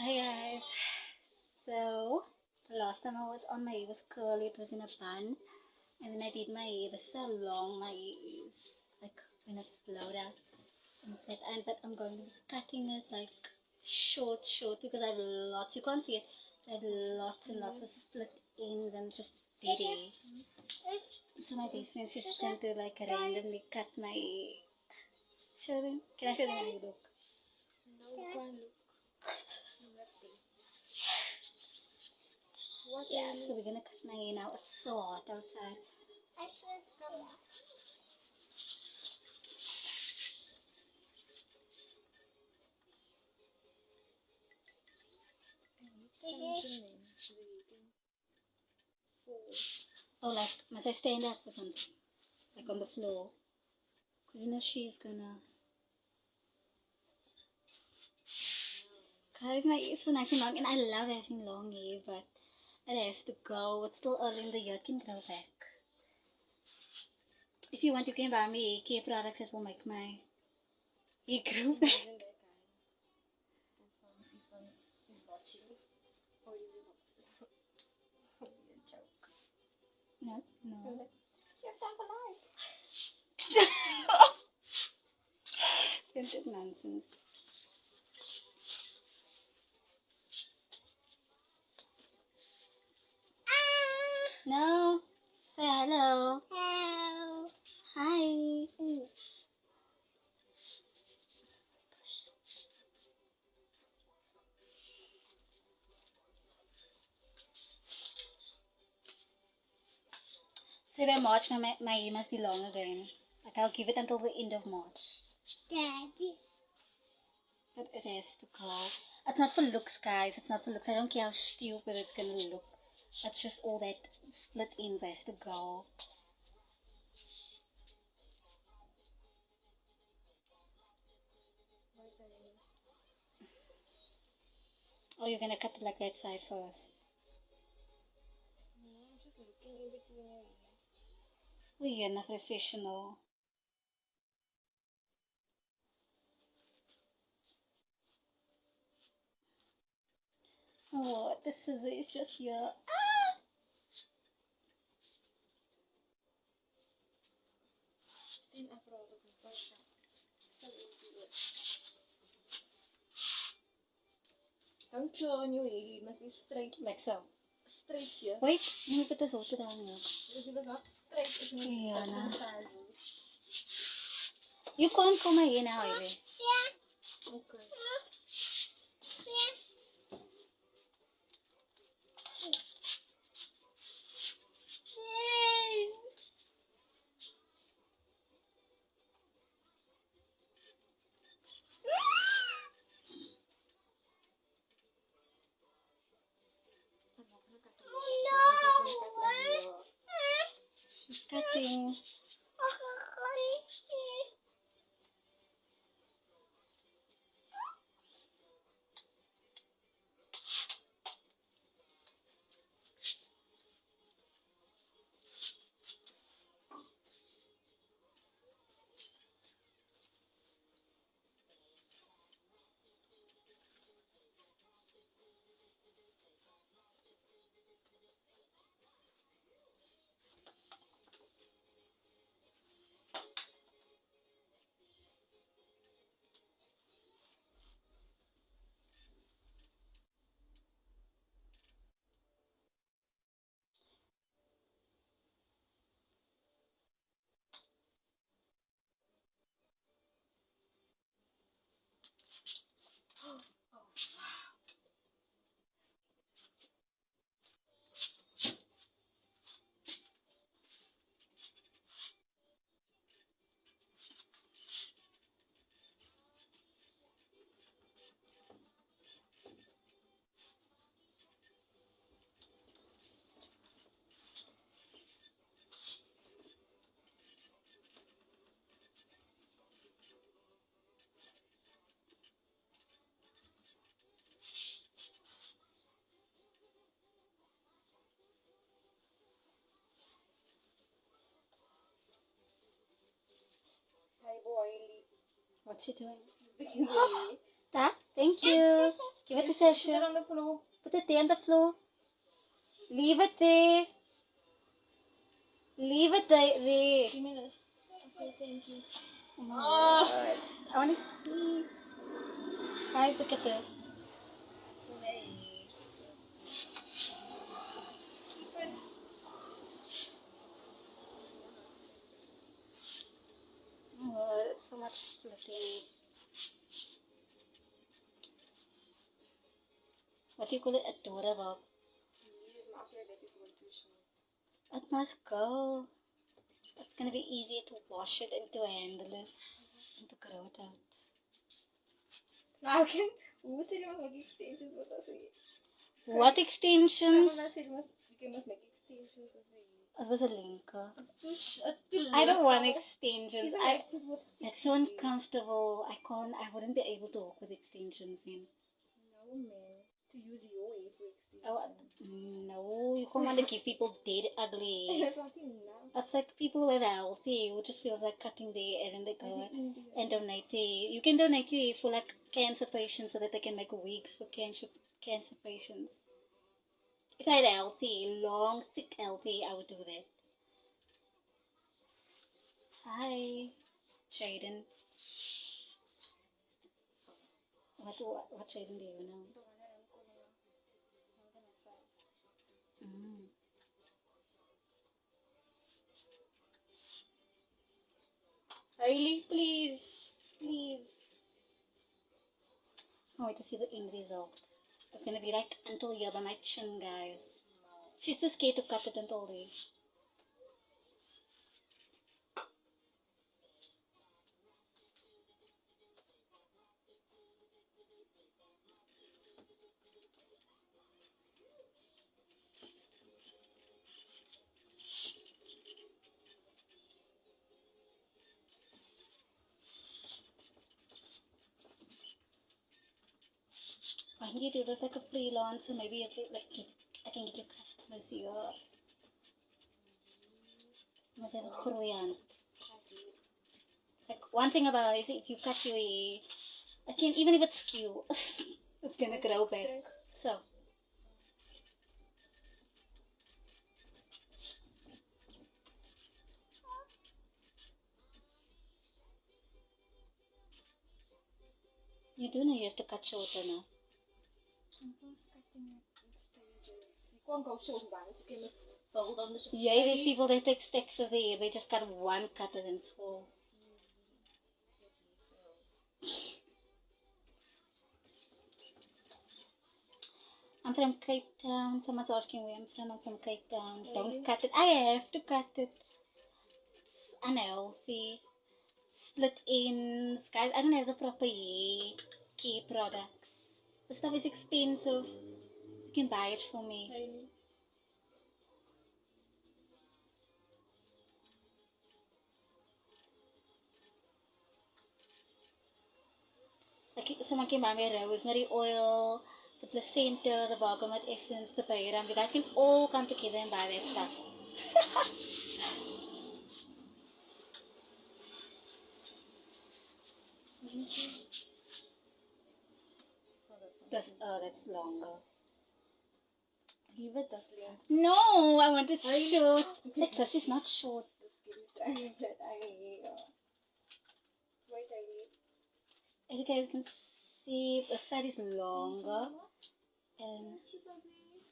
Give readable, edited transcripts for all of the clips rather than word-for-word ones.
Hi guys. So the last time I was on, my hair was curly, it was in a bun, and then I did my hair. This is how long my hair is, like when it's blowed out. But I'm going to be cutting it like short because I have lots. You can't see it. I have lots and lots of split ends and just dead hair. So my best friend's just going to like randomly cut my hair. Show them. Can I show them how you look? No, you can't look. What Yeah, so we're gonna cut my hair now. It's so hot outside. I should come. Oh, like, must I stand up or something? Like on the floor? Because you know she's gonna... Guys, my hair is so nice and long, and I love having long hair, but it has to go. It's still early in the year, it can grow back. If you want, you can buy me hair care products that will make my hair grow back. No, no. Scented nonsense. No. Say hello. Hello. Hi. So by March, my hair must be long again. Like I'll give it until the end of March. Daddy. But it has to go. It's not for looks, guys. It's not for looks. I don't care how stupid it's gonna look. It's just all that split ends has to go. Oh, you're gonna cut it like that side first. No, I'm just looking in between your ears. We're not professional. Oh, the scissor is just here. Ah! Stand up for all the comfort. So easy. Don't turn your hair, it must be straight. Like so. Straight here. Wait, no, put this water down here. Because if it's not straight, it's not Yeah, no. size. You can't comb my hair now, Ivy. Yeah. Okay. She's cutting. What's she doing? That? Thank you. Give it to Sasha. Put it on the floor. Put it there on the floor. Leave it there. Leave it there. Give me this. Okay, thank you. Oh my God. I want to see. Guys, look at this. Oh, it's so much splitting. What do you call it? Adorable. It must go. It's gonna be easier to wash it and to handle it and to grow it out. Now can who said you must make extensions with us? What extensions? Someone said you must make extensions with us. It was a linker. It's too I don't want little. extensions. It's It's so uncomfortable. I wouldn't be able to walk with extensions in. No man. To use your way for extensions. Oh, no, you can't want to give people dead ugly. There's something now. It's like people who are healthy who just feels like cutting their hair and they go and donate their. You can donate your hair for like cancer patients so that they can make wigs for cancer patients. If I had healthy, long, thick healthy, I would do that. Hi, Jaden. What Jaden do you know? Really, please. I want to see the end result. It's gonna be like until here by my chin, guys. She's too scared to cut it until there. Why don't you do this like a freelancer? Maybe if it, like I can get your customers here. Must have a groeiend. Like one thing about it is if you cut your hair, even if it's skew, it's gonna grow back. So. You do know you have to cut shorter now. You can't go short once. You can just build on the short. Yeah, these people that take stacks of hair, they just cut one cut and then swell. I'm from Cape Town. Someone's asking where I'm from. I'm from Cape Town. Don't cut it. I have to cut it. It's unhealthy. Split ends. Guys, I don't have the proper hair care products. The stuff is expensive. You can buy it for me. Like someone can buy me rosemary oil, the placenta, the bergamot essence, the bayram. You guys can all come together and buy that stuff. That's longer. Leave it this length. No, I want it short. Like this is not short. As you guys can see, the side is longer. And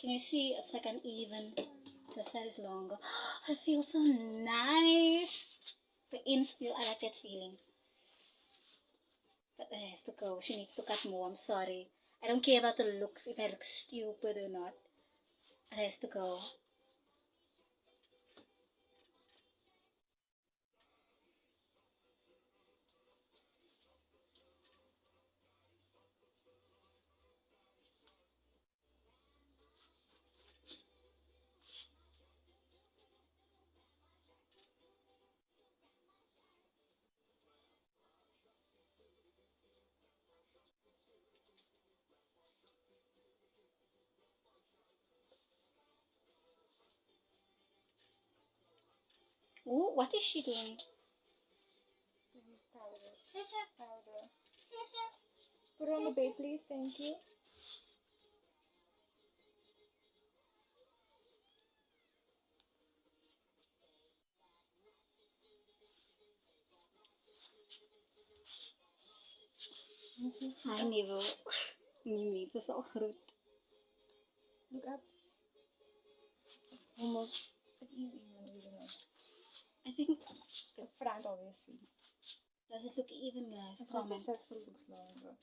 can you see? It's like uneven. The side is longer. It feels so nice. The ends feel. I like that feeling. But it has to go. She needs to cut more. I'm sorry. I don't care about the looks, if I look stupid or not. It has to go. Ooh, what is she doing? Powder. Put it on the bed, please. Thank you. I never. Nee, het is al groot. Look up. It's almost it's easy when you don't know. I think, The front obviously. does it look even, guys? The Comment. side still looks longer.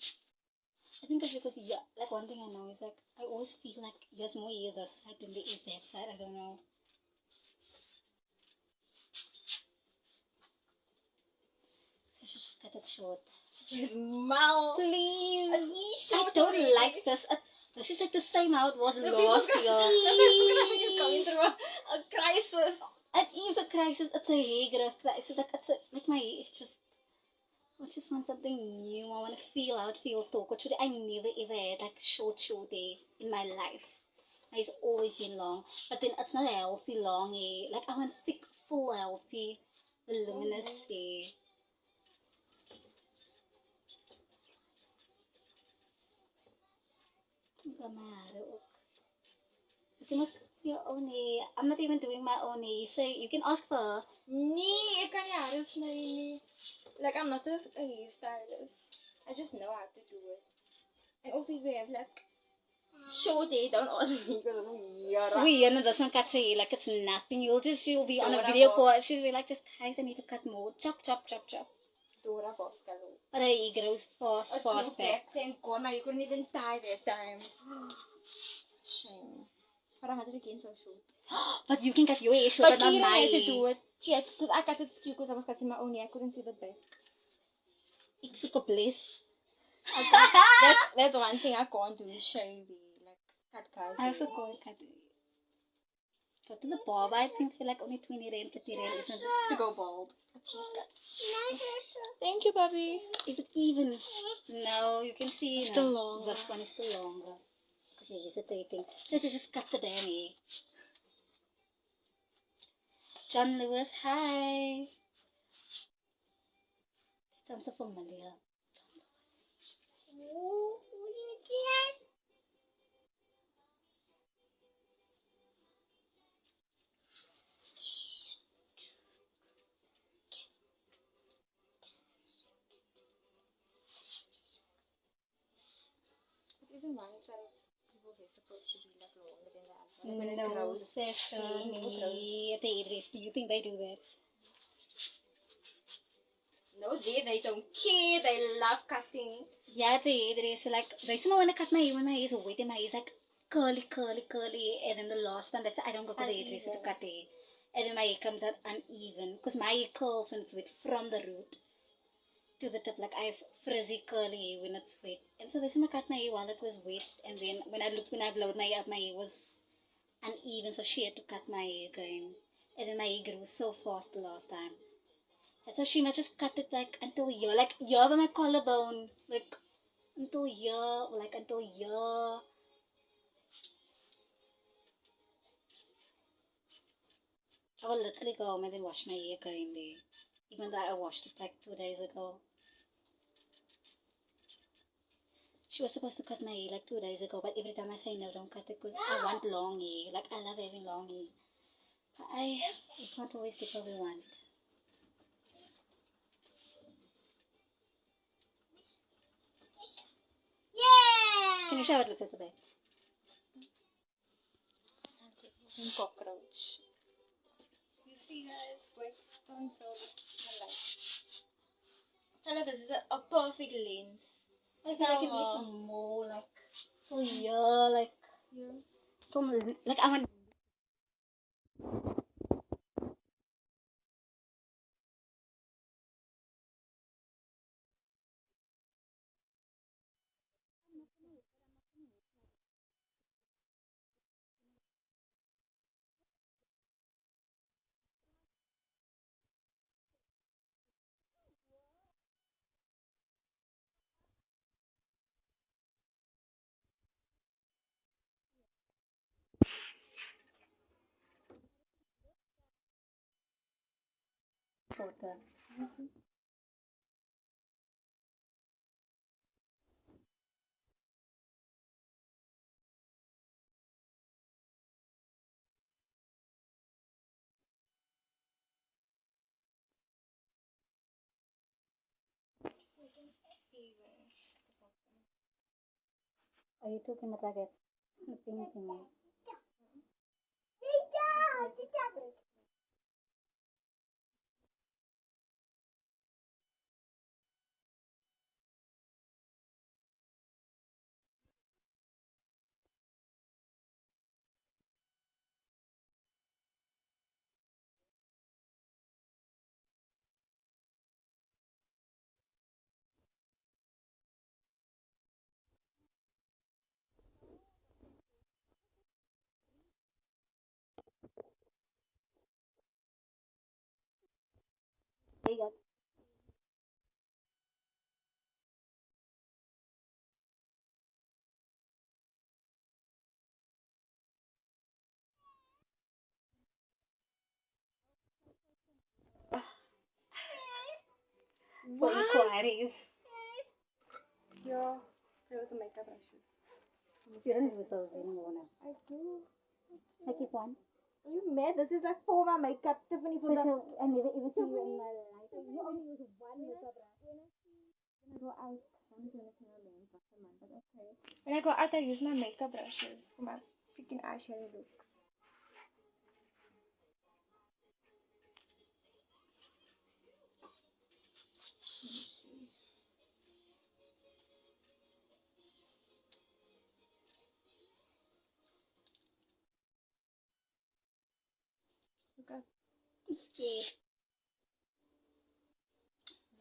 I think it's because, yeah, like one thing I know is like, I always feel like there's more hair this side than there is that side. I don't know. So she just cut it short. Just mouth. Please. I Short don't already. like this. This is like the same how it was The last people- year. You're going through a crisis. It is a crisis. It's a hair growth crisis. Like my hair is just. I just want something new. I want to feel how it feels so good. I never ever had like short hair in my life. It's always been long, but then it's not a healthy long hair. Like I want thick, full, healthy, voluminous hair. You must do your own hair. I'm not even doing my own hair. So you can ask for her. Nee, ik kan je haren snijden. Like, I'm not a hairstylist. I just know how to do it. And also, if you have like short hair, don't ask me because I'm here. We know this one cuts hair like it's nothing. You'll be on a Dora video Box. call. She'll be like, just guys, I need to cut more. Chop, chop, chop, chop. Dora Box color. But her hair grows fast, It fast grew back. back, thank God, maar you couldn't even tie that time. Shame. But I had it again so short. But you can cut your hair shorter But than Kira my had to hair. do it. Shit, because I cut it skew because I was cutting my own hair. I couldn't see the back. Ik zoek op les. That's one thing I can't do, shave. Like, cut guys. I also go cut it. Go to the barb. I think for like only 20 rand, 30 rand, isn't it? To go bald. A cheese cut. Thank you, Bobby. Is it even? No, you can see. It's no, still longer. This one is still longer. Because you're hesitating. So she just cut the damn hair. John Lewis, hi. It sounds so familiar. It isn't one side of people's hair supposed to be like longer than the other. Like when it No, grows. Stephanie. At the hairdresser, do you think they do that? No, they don't care. They love cutting. Yeah, at the hairdresser, like, they still want to cut my hair when my hair is wet and my hair is like curly, curly, curly. And then the last time, that's I don't go to the hairdresser to cut hair. And then my hair comes out uneven. Because my hair curls when it's wet from the root to the tip. Like, I have frizzy, curly hair when it's wet. And so they said I cut my hair while it was wet. And then when I blowed my hair up, my hair was uneven. So she had to cut my hair again. And then my hair grew so fast the last time. And so she must just cut it like until here. Like here by my collarbone. Like until here. Like until here. I will literally go home and then wash my hair again there. Even though I washed it like 2 days ago. She was supposed to cut my hair like 2 days ago, but every time I say no, don't cut it because I want long hair. Like I love having long hair. But I can't always get what we want. Yeah! Can you show how it looks at the back? Cockroach. You see guys, wait, don't show this light. Tell her this is a perfect length. I feel like it needs some more, like, for here, like, from, like, I want. Corte. Are you talking about like it's snipping thingy? There you go. For inquiries. Yeah, play with the makeup brushes. You don't use those anymore now. I do. I keep one. Are you mad? This is like for my makeup, Tiffany, for the... I never even see you in my life. You only use one makeup brush. When I go out, I'm just gonna clean my main brush a month, but okay. When I go out, I use my makeup brushes for my freaking eyeshadow looks. Look up. I'm scared.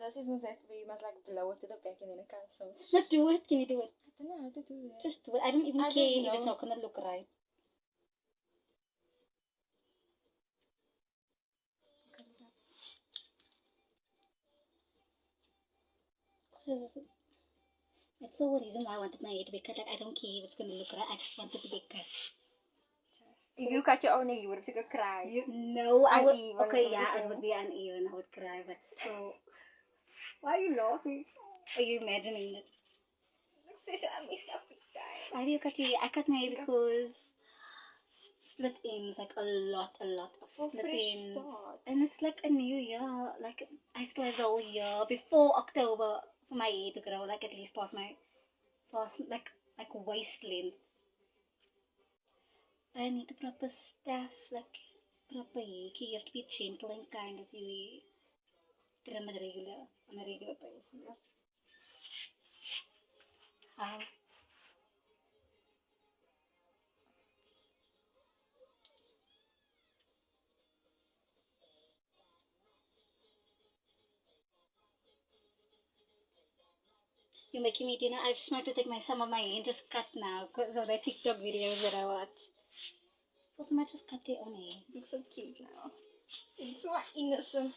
This is that where you must like blow it to the back and then it comes out. Not do it. Can you do it? I don't know how to do that. Just do it. I don't even I care don't if it's know. not gonna look right. That's the whole reason why I wanted my hair to be cut. Like, I don't care if it's gonna look right. I just want it to be cut. If you cut your own hair, you would have to cry. No, I would. Uneven, Okay, yeah, everything. it would be uneven. I would cry, but still. Why are you laughing? Are you imagining it? Look, Sasha, I messed up with time. Why do you cut your hair? I cut my hair because split ends, like a lot of split ends. And it's like a new year. Like, I still have the whole year before October for my hair to grow, like at least past like waist length. I need the proper stuff, like proper hair. You have to be gentle and kind if you trim it on a regular basis. How? You're making me dinner. I just want to take some of my hair and just cut now because of the TikTok videos that I watched. So much just cut their own hair. Looks so cute now. It's so innocent.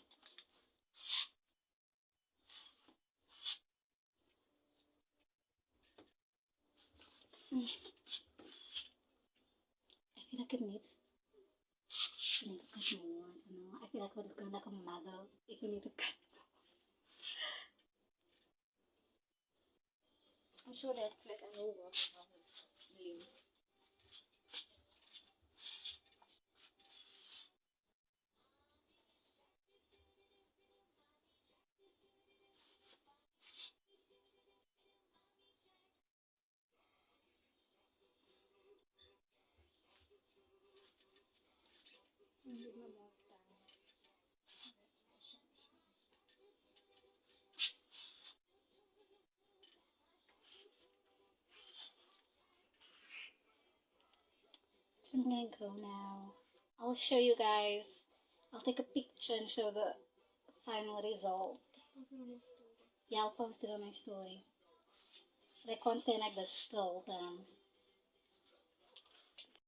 I feel like I need to cut more. I don't know. I feel like I would look like a mother if you need to cut. I'm sure that flat and will work on his lean. I'm gonna go now. I'll show you guys. I'll take a picture and show the final result. Yeah, I'll post it on my story. But I can't stay like this the whole time.